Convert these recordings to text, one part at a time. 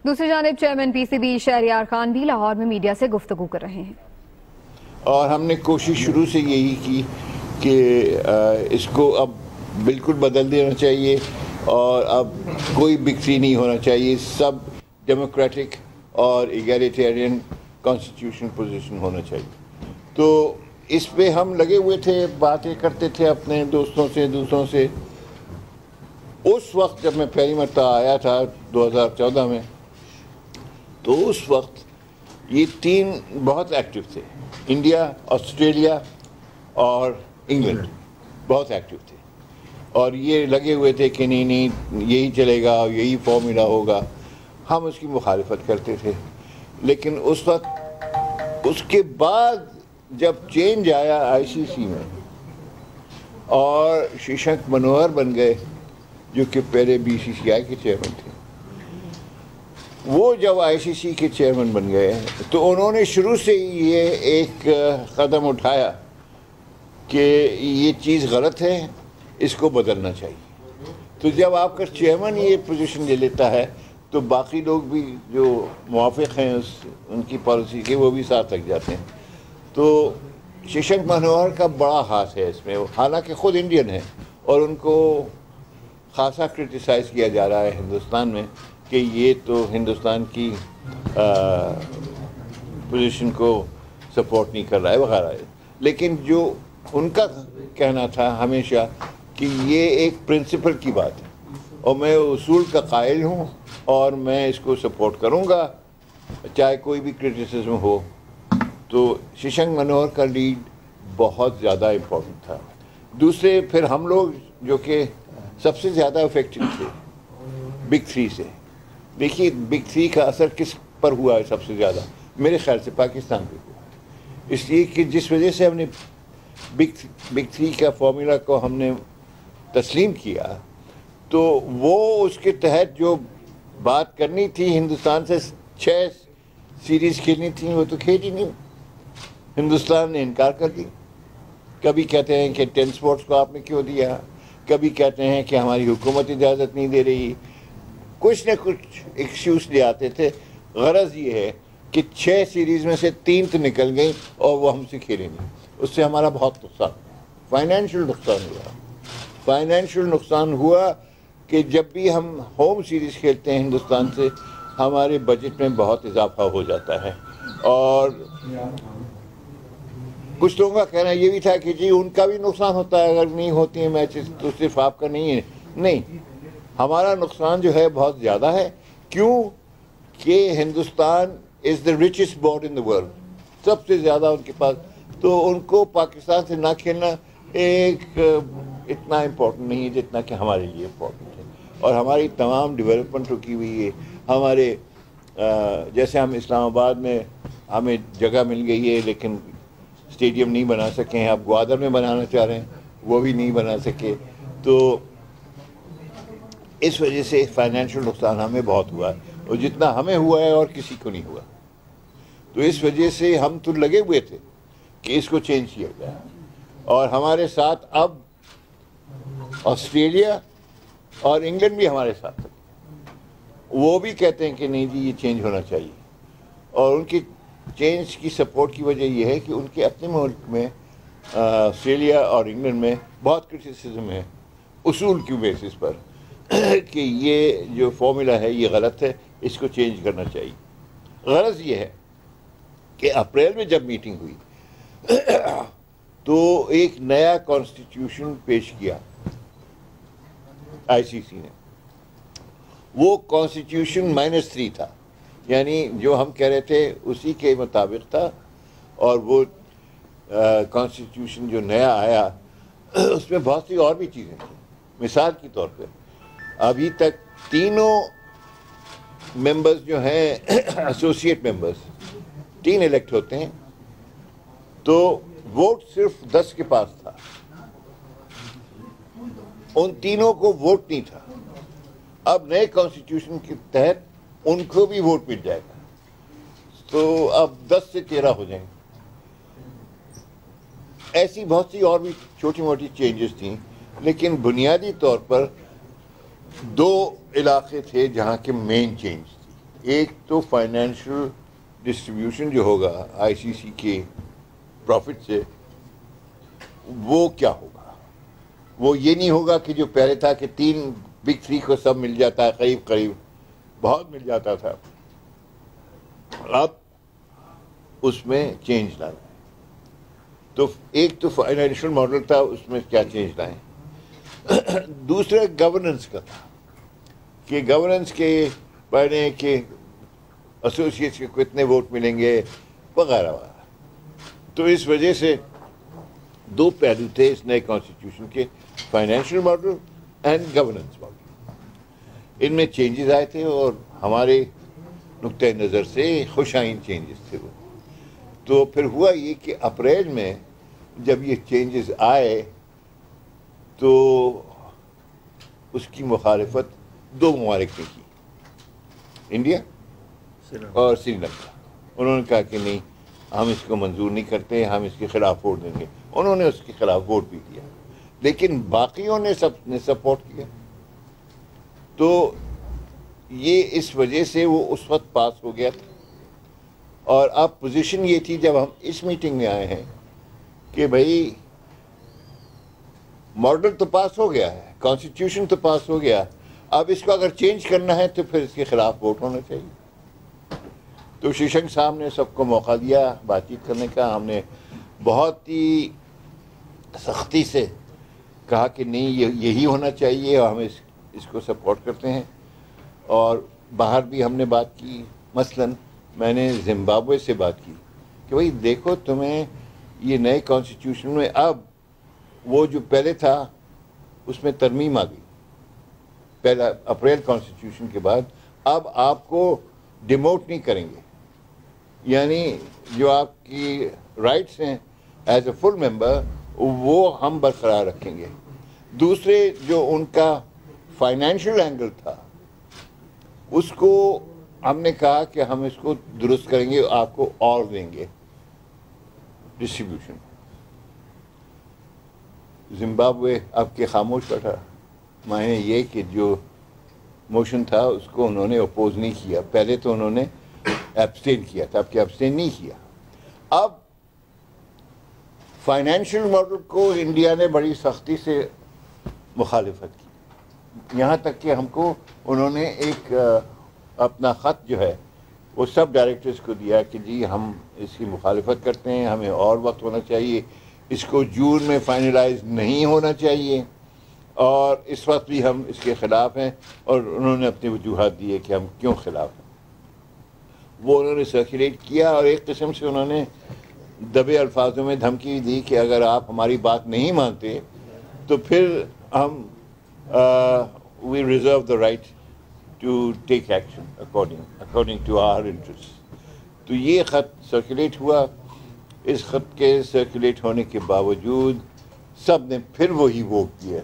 دوسری جانب chairman P C B Shahryar Khan بھی لاہور میں میڈیا سے گفتگو کر رہے ہیں اور ہم نے کوشش شروع سے یہی کی کہ اس کو اب بالکل بدل دینا چاہیے اور اب کوئی بگ تھری نہیں ہونا چاہیے، سب ڈیموکریٹک اور ایگیلیٹیرین کانسٹیٹیوشن پوزیشن ہونا چاہیے۔ تو اس پہ ہم لگے ہوئے تھے، باتیں کرتے تھے اپنے دوستوں سے دوسروں سے۔ اس وقت جب میں پہلی مرتبہ آیا تھا 2014 میں، تو اس وقت یہ تین بہت ایکٹیو تھے، انڈیا، آسٹریلیا اور انگلینڈ بہت ایکٹیو تھے، اور یہ لگے ہوئے تھے کہ نہیں یہی چلے گا، یہی فارمولا ہوگا۔ ہم اس کی مخالفت کرتے تھے، لیکن اس وقت اس کے بعد جب چینج آیا آئی سی سی میں اور ششنک منوہر بن گئے جو کہ پہلے بی سی سی آئی کے چیئرمین تھے، وہ جب آئی سی سی کے چیئرمین بن گئے تو انہوں نے شروع سے یہ ایک قدم اٹھایا کہ یہ چیز غلط ہے، اس کو بدلنا چاہیے۔ تو جب آپ کا چیئرمین یہ پوزیشن لے لیتا ہے تو باقی لوگ بھی جو موافق ہیں ان کی پالیسی کے، وہ بھی ساتھ لگ جاتے ہیں۔ تو ششنک منوہر کا بڑا ہاتھ ہے اس میں، حالانکہ خود انڈین ہے اور ان کو خاصا کرٹیسائز کیا جا رہا ہے ہندوستان میں کہ یہ تو ہندوستان کی پوزیشن کو سپورٹ نہیں کر رہا ہے وغیرہ۔ لیکن جو ان کا کہنا تھا ہمیشہ کہ یہ ایک پرنسپل کی بات ہے اور میں اصول کا قائل ہوں اور میں اس کو سپورٹ کروں گا چاہے کوئی بھی کرٹیسزم ہو۔ تو ششنک منوہر کا لیڈ بہت زیادہ امپورٹنٹ تھا۔ دوسرے پھر ہم لوگ جو کہ سب سے زیادہ افیکٹڈ تھے بگ تھری سے۔ دیکھیے بگ تھری کا اثر کس پر ہوا ہے سب سے زیادہ؟ میرے خیال سے پاکستان پہ ہوا، اس لیے کہ جس وجہ سے ہم نے بگ تھری کا فارمولا کو ہم نے تسلیم کیا، تو وہ اس کے تحت جو بات کرنی تھی ہندوستان سے 6 سیریز کھیلنی تھی، وہ تو کھیلی نہیں، ہندوستان نے انکار کر دی۔ کبھی کہتے ہیں کہ 10 سپورٹس کو آپ نے کیوں دیا، کبھی کہتے ہیں کہ ہماری حکومت اجازت نہیں دے رہی، کچھ نہ کچھ ایکسکیوز لے آتے تھے۔ غرض یہ ہے کہ 6 سیریز میں سے 3 تو نکل گئیں اور وہ ہم سے کھیلیں گے، اس سے ہمارا بہت نقصان، فائنینشیل نقصان ہوا کہ جب بھی ہم ہوم سیریز کھیلتے ہیں ہندوستان سے، ہمارے بجٹ میں بہت اضافہ ہو جاتا ہے۔ اور کچھ لوگوں کا کہنا یہ بھی تھا کہ جی ان کا بھی نقصان ہوتا ہے اگر نہیں ہوتی ہیں میچز، تو صرف آپ کا نہیں ہے۔ نہیں، ہمارا نقصان جو ہے بہت زیادہ ہے۔ کیوں کہ Hindustan is the richest board in the world, سب سے زیادہ ان کے پاس، تو ان کو پاکستان سے نہ کھیلنا ایک اتنا امپورٹنٹ نہیں ہے جتنا کہ ہمارے لیے امپورٹنٹ ہے۔ اور ہماری تمام ڈیولپمنٹ رکی ہوئی ہے، ہمارے جیسے ہم اسلام آباد میں ہمیں جگہ مل گئی ہے لیکن اسٹیڈیم نہیں بنا سکے ہیں، اب گوادر میں بنانا چاہ رہے ہیں، وہ بھی نہیں بنا سکے۔ تو اس وجہ سے فائنینشیل نقصان ہمیں بہت ہوا ہے، اور جتنا ہمیں ہوا ہے اور کسی کو نہیں ہوا۔ تو اس وجہ سے ہم تو لگے ہوئے تھے کہ اس کو چینج کیا جائے، اور ہمارے ساتھ اب آسٹریلیا اور انگلینڈ بھی ہمارے ساتھ ہے، وہ بھی کہتے ہیں کہ نہیں جی یہ چینج ہونا چاہیے۔ اور ان کی چینج کی سپورٹ کی وجہ یہ ہے کہ ان کے اپنے ملک میں آسٹریلیا اور انگلینڈ میں بہت کرٹیسزم ہے اصول کی بیسس پر کہ یہ جو فارمولا ہے یہ غلط ہے، اس کو چینج کرنا چاہیے۔ غرض یہ ہے کہ اپریل میں جب میٹنگ ہوئی تو ایک نیا کانسٹیٹیوشن پیش کیا آئی سی سی نے۔ وہ کانسٹیٹیوشن -3 تھا، یعنی جو ہم کہہ رہے تھے اسی کے مطابق تھا، اور وہ کانسٹیٹیوشن جو نیا آیا اس میں بہت سی اور بھی چیزیں تھیں۔ مثال کے طور پہ ابھی تک تینوں ممبرز جو ہیں ایسوسیٹ ممبرز 3 الیکٹ ہوتے ہیں، تو ووٹ صرف 10 کے پاس تھا، ان تینوں کو ووٹ نہیں تھا۔ اب نئے کانسٹیٹیوشن کے تحت ان کو بھی ووٹ مل جائے گا، تو اب 10 سے 13 ہو جائیں گے۔ ایسی بہت سی اور بھی چھوٹی موٹی چینجز تھیں، لیکن بنیادی طور پر 2 علاقے تھے جہاں کے مین چینج تھی۔ ایک تو فائنینشیل ڈسٹریبیوشن جو ہوگا آئی سی سی کے پروفٹ سے وہ کیا ہوگا. وہ یہ نہیں ہوگا کہ جو پہلے تھا کہ 3 بگ 3 کو سب مل جاتا ہے، قریب قریب بہت مل جاتا تھا. اب اس میں چینج لانا ہے. تو ایک تو فائنینشیل ماڈل تھا، اس میں کیا چینج لائیں. دوسرا گورننس کا تھا کہ گورننس کے بارے کہ ایسوسیٹس کے کتنے ووٹ ملیں گے وغیرہ وغیرہ. تو اس وجہ سے 2 پہلو تھے اس نئے کانسٹیٹیوشن کے، financial model and governance model. ان میں چینجز آئے تھے اور ہمارے نقطۂ نظر سے خوش آئین چینجز تھے وہ. تو پھر ہوا یہ کہ اپریل میں جب یہ چینجز آئے تو اس کی مخالفت 2 ممالک نے کی، انڈیا اور سری لنکا. انہوں نے کہا کہ نہیں، ہم اس کو منظور نہیں کرتے، ہم اس کے خلاف ووٹ دیں گے. انہوں نے اس کے خلاف ووٹ بھی دیا، لیکن باقیوں نے سب نے سپورٹ کیا. تو یہ اس وجہ سے وہ اس وقت پاس ہو گیا تھا. اور اب پوزیشن یہ تھی جب ہم اس میٹنگ میں آئے ہیں کہ بھائی ماڈل تو پاس ہو گیا ہے، کانسٹیٹیوشن تو پاس ہو گیا، اب اس کو اگر چینج کرنا ہے تو پھر اس کے خلاف ووٹ ہونا چاہیے. تو شیشنگ صاحب نے سب کو موقع دیا بات چیت کرنے کا. ہم نے بہت ہی سختی سے کہا کہ نہیں، یہی ہونا چاہیے اور ہم اس کو سپورٹ کرتے ہیں. اور باہر بھی ہم نے بات کی. مثلاً میں نے زمبابوے سے بات کی کہ بھائی دیکھو، تمہیں یہ نئے کانسٹیٹیوشن میں اب وہ جو پہلے تھا اس میں ترمیم آ گئی. پہلا اپریل کانسٹیٹیوشن کے بعد اب آپ کو ڈیموٹ نہیں کریں گے، یعنی جو آپ کی رائٹس ہیں ایز اے فل ممبر وہ ہم برقرار رکھیں گے. دوسرے جو ان کا فائنینشیل اینگل تھا اس کو ہم نے کہا کہ ہم اس کو درست کریں گے، آپ کو اور دیں گے ڈسٹریبیوشن. زمبابوے اب کے خاموش بیٹھا، معنی یہ کہ جو موشن تھا اس کو انہوں نے اپوز نہیں کیا. پہلے تو انہوں نے ایبسٹین کیا تھا، اب کہ ایبسٹین نہیں کیا. اب فائنینشیل ماڈل کو انڈیا نے بڑی سختی سے مخالفت کی، یہاں تک کہ ہم کو انہوں نے ایک اپنا خط جو ہے وہ سب ڈائریکٹرز کو دیا کہ جی ہم اس کی مخالفت کرتے ہیں، ہمیں اور وقت ہونا چاہیے، اس کو جون میں فائنلائز نہیں ہونا چاہیے، اور اس وقت بھی ہم اس کے خلاف ہیں. اور انہوں نے اپنی وجوہات دیے کہ ہم کیوں خلاف ہیں. وہ انہوں نے سرکولیٹ کیا اور ایک قسم سے انہوں نے دبے الفاظوں میں دھمکی دی کہ اگر آپ ہماری بات نہیں مانتے تو پھر ہم we reserve the right to take action according to our interests. تو یہ خط سرکولیٹ ہوا. اس خط کے سرکولیٹ ہونے کے باوجود سب نے پھر وہی ووٹ دیا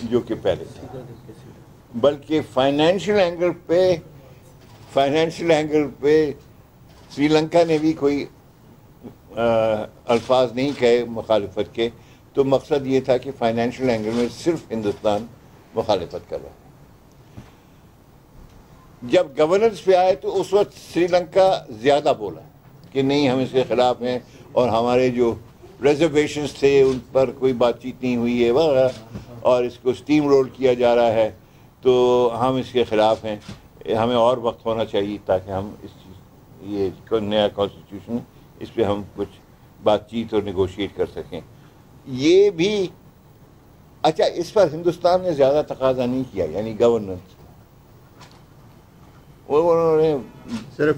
جو کہ پہلے تھا. بلکہ فائنینشیل اینگل پہ سری لنکا نے بھی کوئی الفاظ نہیں کہے مخالفت کے. تو مقصد یہ تھا کہ فائنینشیل اینگل میں صرف ہندوستان مخالفت کر رہا ہے. جب گورننس پہ آئے تو اس وقت سری لنکا زیادہ بولا کہ نہیں، ہم اس کے خلاف ہیں اور ہمارے جو ریزرویشنز تھے ان پر کوئی بات چیت نہیں ہوئی ہے وغیرہ، اور اس کو اسٹیم رول کیا جا رہا ہے، تو ہم اس کے خلاف ہیں، ہمیں اور وقت ہونا چاہیے تاکہ ہم اس چیز یہ نیا کانسٹیٹیوشن اس پہ ہم کچھ بات چیت اور نیگوشیٹ کر سکیں. یہ بھی اچھا، اس پر ہندوستان نے زیادہ تقاضا نہیں کیا، یعنی گورننس انہوں نے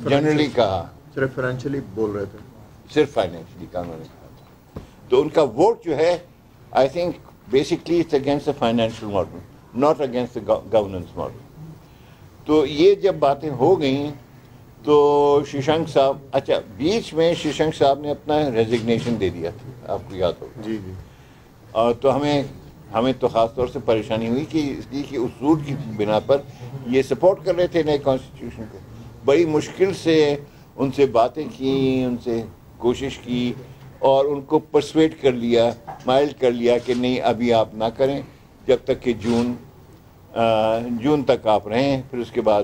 جنرلی کہا، صرف فائنینشلی بول رہے تھے، صرف فائنینشلی کا انہوں نے کہا تھا. تو ان کا ووٹ جو ہے I think basically it's against the financial model, not against the governance model. تو یہ جب باتیں ہو گئیں تو ششانک صاحب، اچھا بیچ میں ششانک صاحب نے اپنا ریزگنیشن دے دیا تھا، آپ کو یاد ہوگا. جی جی. اور تو ہمیں تو خاص طور سے پریشانی ہوئی کہ اس لیے کہ اصول کی بنا پر یہ سپورٹ کر رہے تھے نئے کانسٹیٹیوشن کو. بڑی مشکل سے ان سے باتیں کی، ان سے کوشش کی اور ان کو پرسویٹ کر لیا، مائل کر لیا کہ نہیں ابھی آپ نہ کریں، جب تک کہ جون تک آپ رہیں، پھر اس کے بعد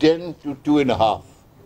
10 to 2.5,